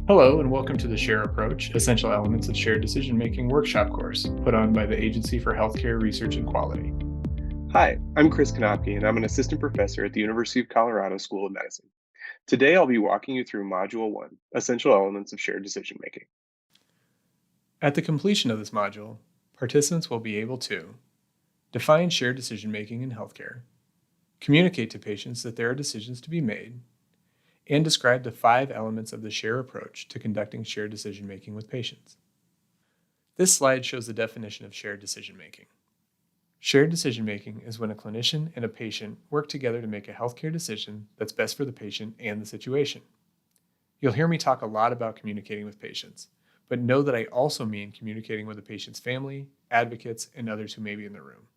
Hello, and welcome to the SHARE Approach, Essential Elements of Shared Decision-Making workshop course, put on by the Agency for Healthcare Research and Quality. Hi, I'm Chris Konopke, and I'm an assistant professor at the University of Colorado School of Medicine. Today, I'll be walking you through Module 1, Essential Elements of Shared Decision Making. At the completion of this module, participants will be able to define shared decision-making in healthcare, communicate to patients that there are decisions to be made, and describe the 5 elements of the SHARE approach to conducting shared decision-making with patients. This slide shows the definition of shared decision-making. Shared decision-making is when a clinician and a patient work together to make a healthcare decision that's best for the patient and the situation. You'll hear me talk a lot about communicating with patients, but know that I also mean communicating with the patient's family, advocates, and others who may be in the room.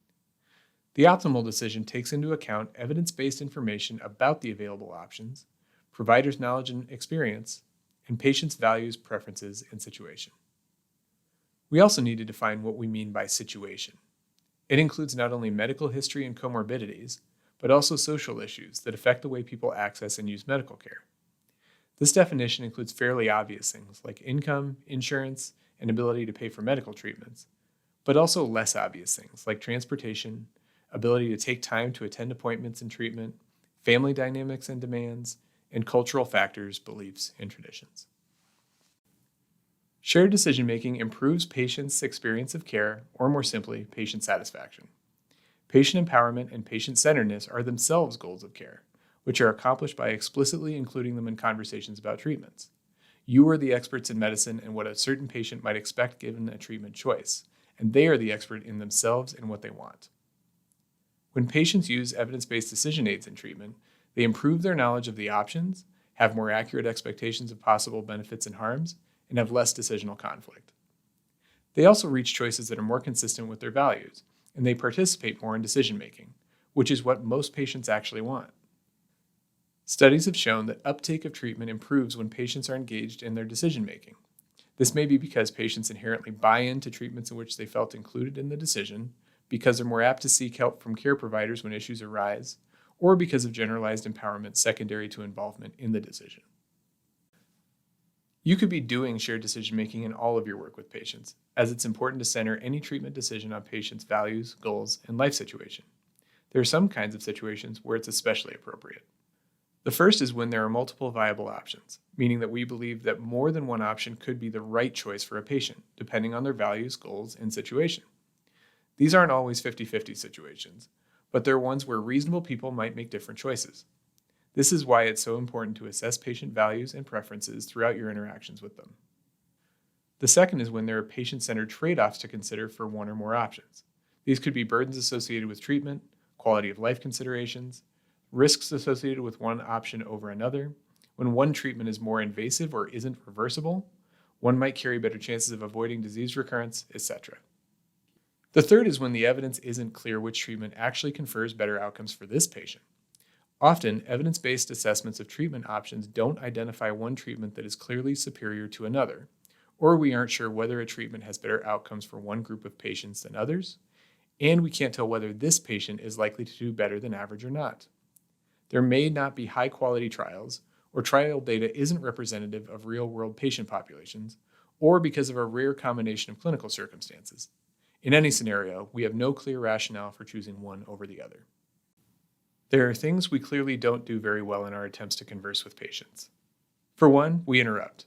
The optimal decision takes into account evidence-based information about the available options, providers' knowledge and experience, and patients' values, preferences, and situation. We also need to define what we mean by situation. It includes not only medical history and comorbidities, but also social issues that affect the way people access and use medical care. This definition includes fairly obvious things like income, insurance, and ability to pay for medical treatments, but also less obvious things like transportation, ability to take time to attend appointments and treatment, family dynamics and demands, and cultural factors, beliefs, and traditions. Shared decision-making improves patients' experience of care, or more simply, patient satisfaction. Patient empowerment and patient-centeredness are themselves goals of care, which are accomplished by explicitly including them in conversations about treatments. You are the experts in medicine and what a certain patient might expect given a treatment choice, and they are the expert in themselves and what they want. When patients use evidence-based decision aids in treatment, they improve their knowledge of the options, have more accurate expectations of possible benefits and harms, and have less decisional conflict. They also reach choices that are more consistent with their values, and they participate more in decision-making, which is what most patients actually want. Studies have shown that uptake of treatment improves when patients are engaged in their decision-making. This may be because patients inherently buy into treatments in which they felt included in the decision, because they're more apt to seek help from care providers when issues arise, or because of generalized empowerment secondary to involvement in the decision. You could be doing shared decision-making in all of your work with patients, as it's important to center any treatment decision on patients' values, goals, and life situation. There are some kinds of situations where it's especially appropriate. The first is when there are multiple viable options, meaning that we believe that more than one option could be the right choice for a patient, depending on their values, goals, and situation. These aren't always 50-50 situations, but they're ones where reasonable people might make different choices. This is why it's so important to assess patient values and preferences throughout your interactions with them. The second is when there are patient-centered trade-offs to consider for one or more options. These could be burdens associated with treatment, quality of life considerations, risks associated with one option over another. When one treatment is more invasive or isn't reversible, one might carry better chances of avoiding disease recurrence, etc. The third is when the evidence isn't clear which treatment actually confers better outcomes for this patient. Often, evidence-based assessments of treatment options don't identify one treatment that is clearly superior to another, or we aren't sure whether a treatment has better outcomes for one group of patients than others, and we can't tell whether this patient is likely to do better than average or not. There may not be high-quality trials, or trial data isn't representative of real-world patient populations, or because of a rare combination of clinical circumstances. In any scenario, we have no clear rationale for choosing one over the other. There are things we clearly don't do very well in our attempts to converse with patients. For one, we interrupt.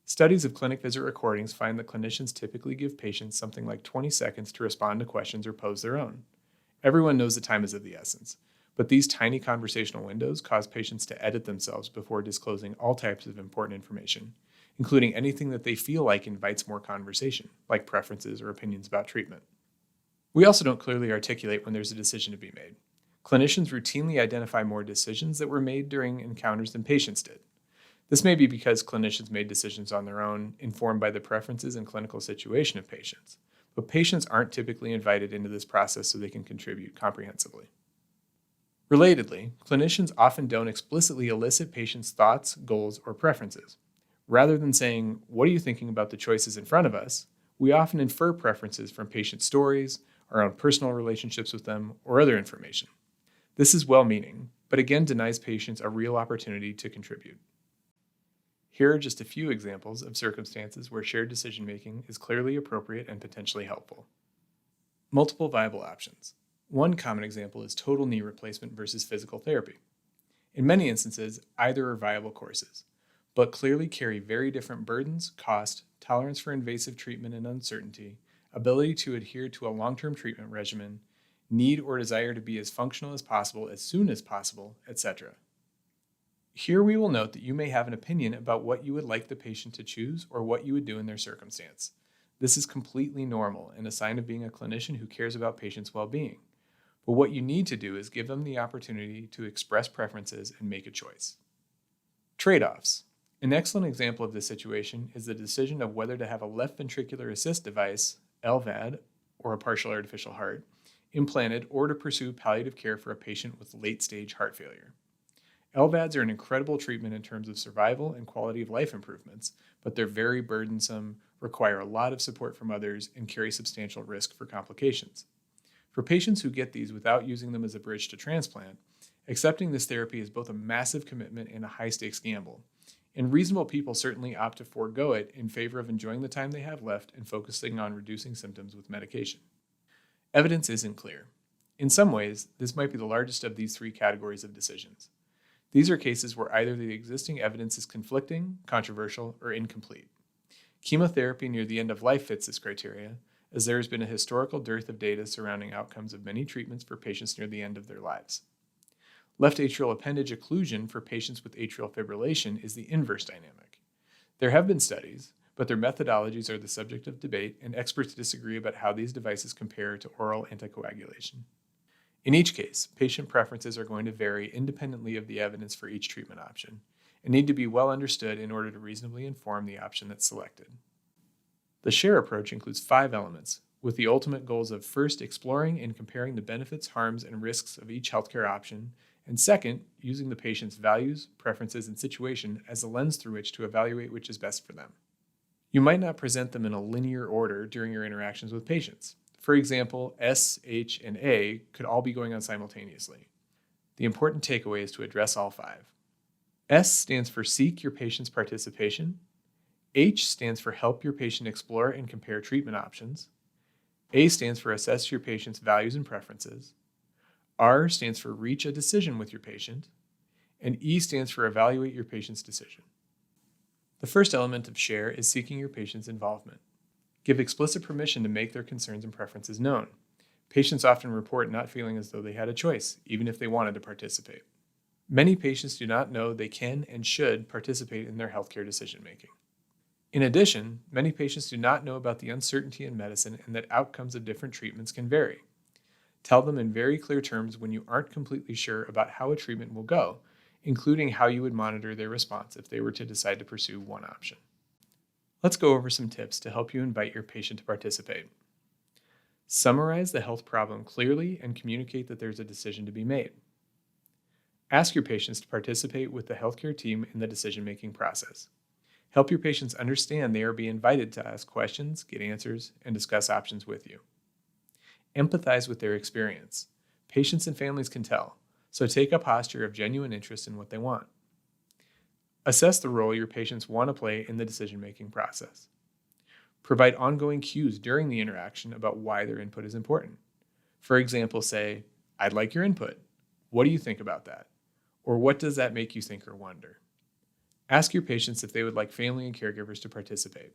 Studies of clinic visit recordings find that clinicians typically give patients something like 20 seconds to respond to questions or pose their own. Everyone knows that time is of the essence, but these tiny conversational windows cause patients to edit themselves before disclosing all types of important information, including anything that they feel like invites more conversation, like preferences or opinions about treatment. We also don't clearly articulate when there's a decision to be made. Clinicians routinely identify more decisions that were made during encounters than patients did. This may be because clinicians made decisions on their own, informed by the preferences and clinical situation of patients, but patients aren't typically invited into this process so they can contribute comprehensively. Relatedly, clinicians often don't explicitly elicit patients' thoughts, goals, or preferences. Rather than saying, "What are you thinking about the choices in front of us?" we often infer preferences from patient stories, our own personal relationships with them, or other information. This is well-meaning, but again denies patients a real opportunity to contribute. Here are just a few examples of circumstances where shared decision-making is clearly appropriate and potentially helpful. Multiple viable options. One common example is total knee replacement versus physical therapy. In many instances, either are viable courses, but clearly carry very different burdens, cost, tolerance for invasive treatment and uncertainty, ability to adhere to a long-term treatment regimen, need or desire to be as functional as possible as soon as possible, etc. Here we will note that you may have an opinion about what you would like the patient to choose or what you would do in their circumstance. This is completely normal and a sign of being a clinician who cares about patients' well-being. But what you need to do is give them the opportunity to express preferences and make a choice. Trade-offs. An excellent example of this situation is the decision of whether to have a left ventricular assist device, LVAD, or a partial artificial heart, implanted or to pursue palliative care for a patient with late-stage heart failure. LVADs are an incredible treatment in terms of survival and quality of life improvements, but they're very burdensome, require a lot of support from others, and carry substantial risk for complications. For patients who get these without using them as a bridge to transplant, accepting this therapy is both a massive commitment and a high-stakes gamble, and reasonable people certainly opt to forego it in favor of enjoying the time they have left and focusing on reducing symptoms with medication. Evidence isn't clear. In some ways, this might be the largest of these three categories of decisions. These are cases where either the existing evidence is conflicting, controversial, or incomplete. Chemotherapy near the end of life fits this criteria, as there has been a historical dearth of data surrounding outcomes of many treatments for patients near the end of their lives. Left atrial appendage occlusion for patients with atrial fibrillation is the inverse dynamic. There have been studies, but their methodologies are the subject of debate, and experts disagree about how these devices compare to oral anticoagulation. In each case, patient preferences are going to vary independently of the evidence for each treatment option, and need to be well understood in order to reasonably inform the option that's selected. The SHARE approach includes 5 elements, with the ultimate goals of first, exploring and comparing the benefits, harms, and risks of each healthcare option, and second, using the patient's values, preferences, and situation as a lens through which to evaluate which is best for them. You might not present them in a linear order during your interactions with patients. For example, S, H, and A could all be going on simultaneously. The important takeaway is to address all 5. S stands for seek your patient's participation. H stands for help your patient explore and compare treatment options. A stands for assess your patient's values and preferences. R stands for reach a decision with your patient. And E stands for evaluate your patient's decision. The first element of SHARE is seeking your patient's involvement. Give explicit permission to make their concerns and preferences known. Patients often report not feeling as though they had a choice, even if they wanted to participate. Many patients do not know they can and should participate in their healthcare decision-making. In addition, many patients do not know about the uncertainty in medicine and that outcomes of different treatments can vary. Tell them in very clear terms when you aren't completely sure about how a treatment will go, including how you would monitor their response if they were to decide to pursue one option. Let's go over some tips to help you invite your patient to participate. Summarize the health problem clearly and communicate that there's a decision to be made. Ask your patients to participate with the healthcare team in the decision-making process. Help your patients understand they are being invited to ask questions, get answers, and discuss options with you. Empathize with their experience. Patients and families can tell, so take a posture of genuine interest in what they want. Assess the role your patients want to play in the decision-making process. Provide ongoing cues during the interaction about why their input is important. For example, say, "I'd like your input. What do you think about that?" Or "What does that make you think or wonder?" Ask your patients if they would like family and caregivers to participate.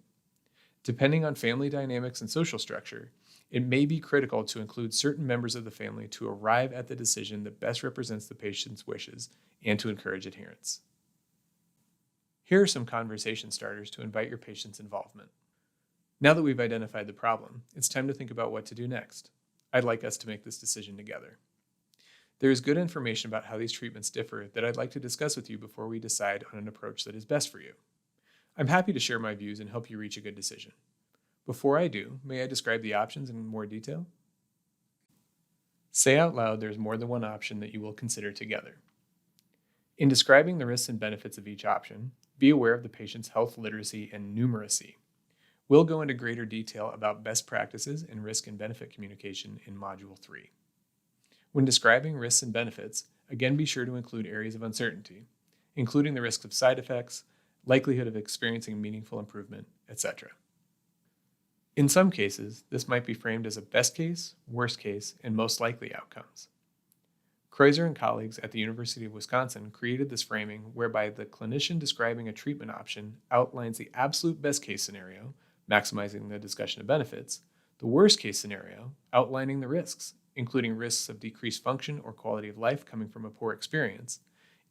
Depending on family dynamics and social structure, it may be critical to include certain members of the family to arrive at the decision that best represents the patient's wishes and to encourage adherence. Here are some conversation starters to invite your patient's involvement. Now that we've identified the problem, it's time to think about what to do next. I'd like us to make this decision together. There is good information about how these treatments differ that I'd like to discuss with you before we decide on an approach that is best for you. I'm happy to share my views and help you reach a good decision. Before I do, may I describe the options in more detail? Say out loud there's more than one option that you will consider together. In describing the risks and benefits of each option, be aware of the patient's health literacy and numeracy. We'll go into greater detail about best practices in risk and benefit communication in Module 3. When describing risks and benefits, again be sure to include areas of uncertainty, including the risk of side effects, likelihood of experiencing meaningful improvement, etc. In some cases, this might be framed as a best case, worst case, and most likely outcomes. Kreuzer and colleagues at the University of Wisconsin created this framing whereby the clinician describing a treatment option outlines the absolute best case scenario, maximizing the discussion of benefits, the worst case scenario, outlining the risks, including risks of decreased function or quality of life coming from a poor experience,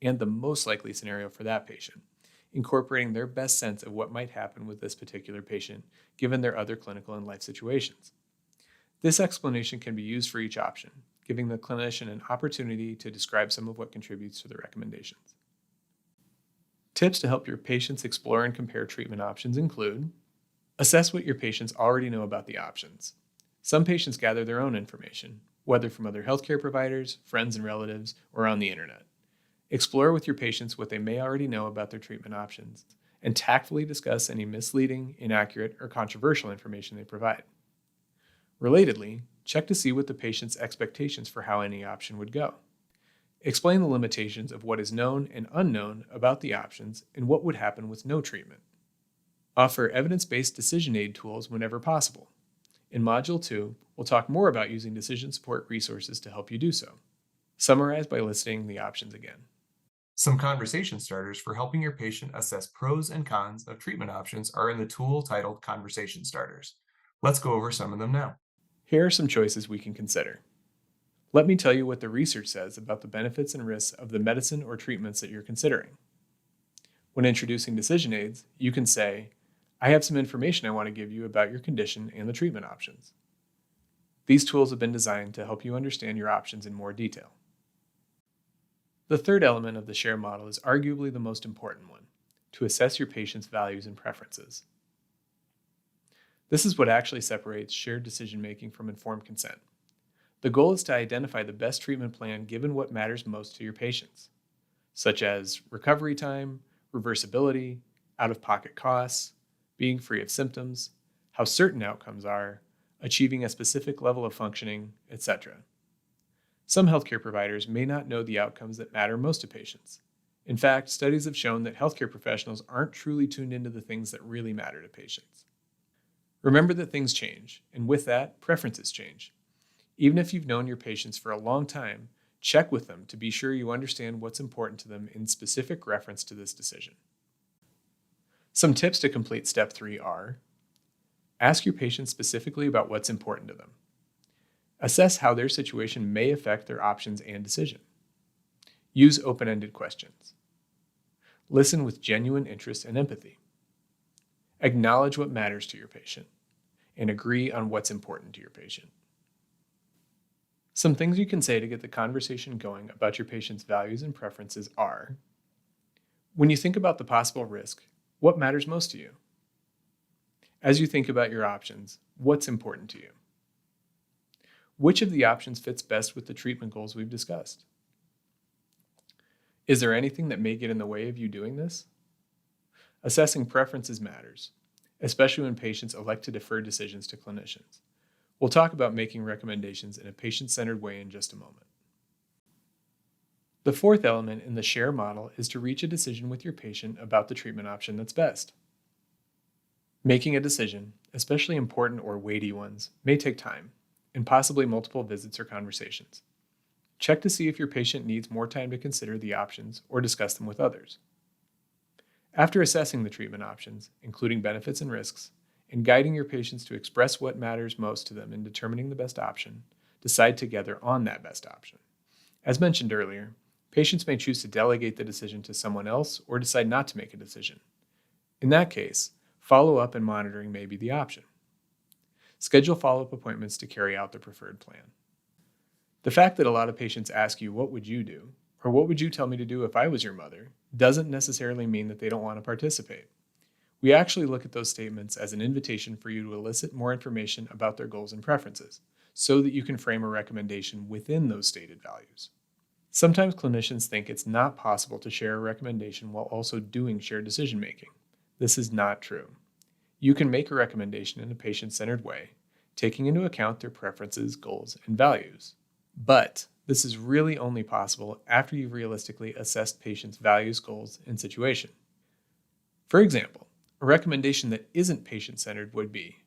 and the most likely scenario for that patient, incorporating their best sense of what might happen with this particular patient given their other clinical and life situations. This explanation can be used for each option, giving the clinician an opportunity to describe some of what contributes to the recommendations. Tips to help your patients explore and compare treatment options include: assess what your patients already know about the options. Some patients gather their own information, whether from other healthcare providers, friends and relatives, or on the internet. Explore with your patients what they may already know about their treatment options, and tactfully discuss any misleading, inaccurate, or controversial information they provide. Relatedly, check to see what the patient's expectations for how any option would go. Explain the limitations of what is known and unknown about the options and what would happen with no treatment. Offer evidence-based decision aid tools whenever possible. In Module 2, we'll talk more about using decision support resources to help you do so. Summarize by listing the options again. Some conversation starters for helping your patient assess pros and cons of treatment options are in the tool titled Conversation Starters. Let's go over some of them now. Here are some choices we can consider. Let me tell you what the research says about the benefits and risks of the medicine or treatments that you're considering. When introducing decision aids, you can say, I have some information I want to give you about your condition and the treatment options. These tools have been designed to help you understand your options in more detail. The third element of the SHARE model is arguably the most important one, to assess your patient's values and preferences. This is what actually separates shared decision-making from informed consent. The goal is to identify the best treatment plan given what matters most to your patients, such as recovery time, reversibility, out-of-pocket costs, being free of symptoms, how certain outcomes are, achieving a specific level of functioning, etc. Some healthcare providers may not know the outcomes that matter most to patients. In fact, studies have shown that healthcare professionals aren't truly tuned into the things that really matter to patients. Remember that things change, and with that, preferences change. Even if you've known your patients for a long time, check with them to be sure you understand what's important to them in specific reference to this decision. Some tips to complete Step 3 are: ask your patients specifically about what's important to them. Assess how their situation may affect their options and decision. Use open-ended questions. Listen with genuine interest and empathy. Acknowledge what matters to your patient, and agree on what's important to your patient. Some things you can say to get the conversation going about your patient's values and preferences are: when you think about the possible risk, what matters most to you? As you think about your options, what's important to you? Which of the options fits best with the treatment goals we've discussed? Is there anything that may get in the way of you doing this? Assessing preferences matters, especially when patients elect to defer decisions to clinicians. We'll talk about making recommendations in a patient-centered way in just a moment. The fourth element in the SHARE model is to reach a decision with your patient about the treatment option that's best. Making a decision, especially important or weighty ones, may take time, and possibly multiple visits or conversations. Check to see if your patient needs more time to consider the options or discuss them with others. After assessing the treatment options, including benefits and risks, and guiding your patients to express what matters most to them in determining the best option, decide together on that best option. As mentioned earlier, patients may choose to delegate the decision to someone else or decide not to make a decision. In that case, follow-up and monitoring may be the option. Schedule follow-up appointments to carry out the preferred plan. The fact that a lot of patients ask you, "What would you do?" or "What would you tell me to do if I was your mother?" doesn't necessarily mean that they don't want to participate. We actually look at those statements as an invitation for you to elicit more information about their goals and preferences, so that you can frame a recommendation within those stated values. Sometimes clinicians think it's not possible to share a recommendation while also doing shared decision-making. This is not true. You can make a recommendation in a patient-centered way, taking into account their preferences, goals, and values. But this is really only possible after you've realistically assessed patients' values, goals, and situation. For example, a recommendation that isn't patient-centered would be,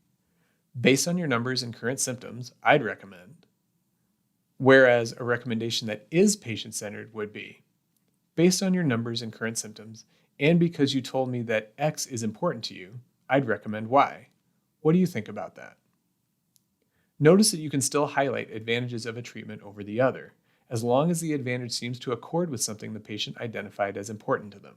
based on your numbers and current symptoms, I'd recommend. Whereas a recommendation that is patient-centered would be, based on your numbers and current symptoms, and because you told me that X is important to you, I'd recommend Y. What do you think about that? Notice that you can still highlight advantages of a treatment over the other, as long as the advantage seems to accord with something the patient identified as important to them.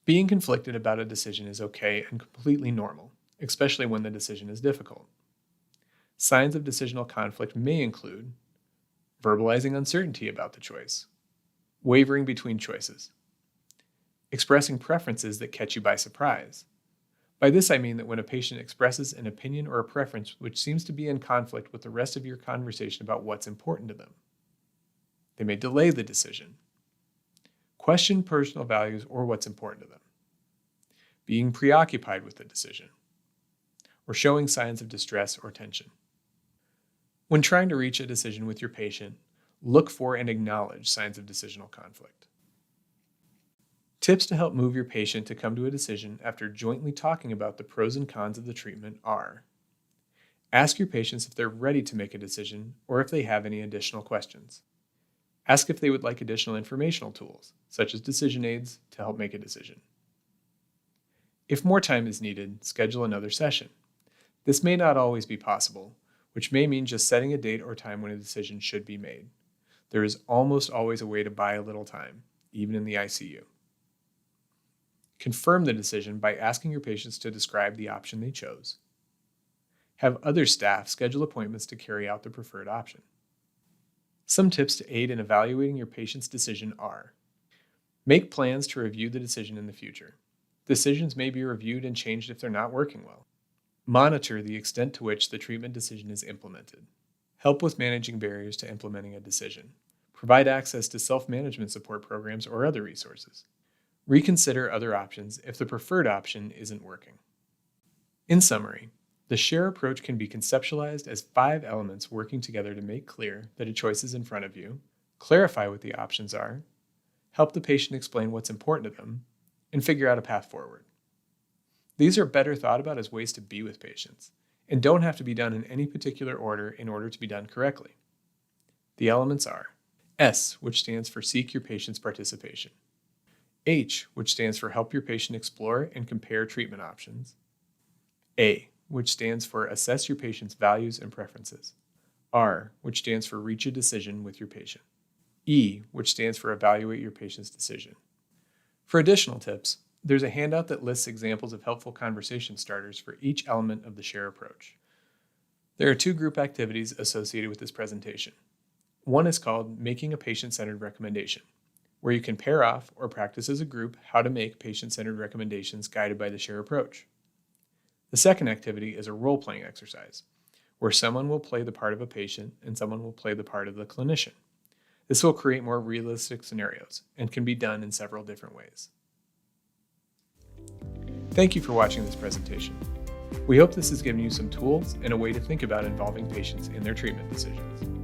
Being conflicted about a decision is okay and completely normal, especially when the decision is difficult. Signs of decisional conflict may include verbalizing uncertainty about the choice, wavering between choices, expressing preferences that catch you by surprise. By this I mean that when a patient expresses an opinion or a preference which seems to be in conflict with the rest of your conversation about what's important to them. They may delay the decision, question personal values or what's important to them, being preoccupied with the decision, or showing signs of distress or tension. When trying to reach a decision with your patient, look for and acknowledge signs of decisional conflict. Tips to help move your patient to come to a decision after jointly talking about the pros and cons of the treatment are: ask your patients if they're ready to make a decision or if they have any additional questions. Ask if they would like additional informational tools, such as decision aids, to help make a decision. If more time is needed, schedule another session. This may not always be possible, which may mean just setting a date or time when a decision should be made. There is almost always a way to buy a little time, even in the ICU. Confirm the decision by asking your patients to describe the option they chose. Have other staff schedule appointments to carry out the preferred option. Some tips to aid in evaluating your patient's decision are: make plans to review the decision in the future. Decisions may be reviewed and changed if they're not working well. Monitor the extent to which the treatment decision is implemented. Help with managing barriers to implementing a decision. Provide access to self-management support programs or other resources. Reconsider other options if the preferred option isn't working. In summary, the SHARE approach can be conceptualized as 5 elements working together to make clear that a choice is in front of you, clarify what the options are, help the patient explain what's important to them, and figure out a path forward. These are better thought about as ways to be with patients, and don't have to be done in any particular order in order to be done correctly. The elements are: S, which stands for seek your patient's participation; H, which stands for help your patient explore and compare treatment options; A, which stands for assess your patient's values and preferences; R, which stands for reach a decision with your patient; E, which stands for evaluate your patient's decision. For additional tips, there's a handout that lists examples of helpful conversation starters for each element of the SHARE approach. There are 2 group activities associated with this presentation. One is called Making a Patient-Centered Recommendation, where you can pair off or practice as a group how to make patient-centered recommendations guided by the SHARE approach. The second activity is a role-playing exercise, where someone will play the part of a patient and someone will play the part of the clinician. This will create more realistic scenarios and can be done in several different ways. Thank you for watching this presentation. We hope this has given you some tools and a way to think about involving patients in their treatment decisions.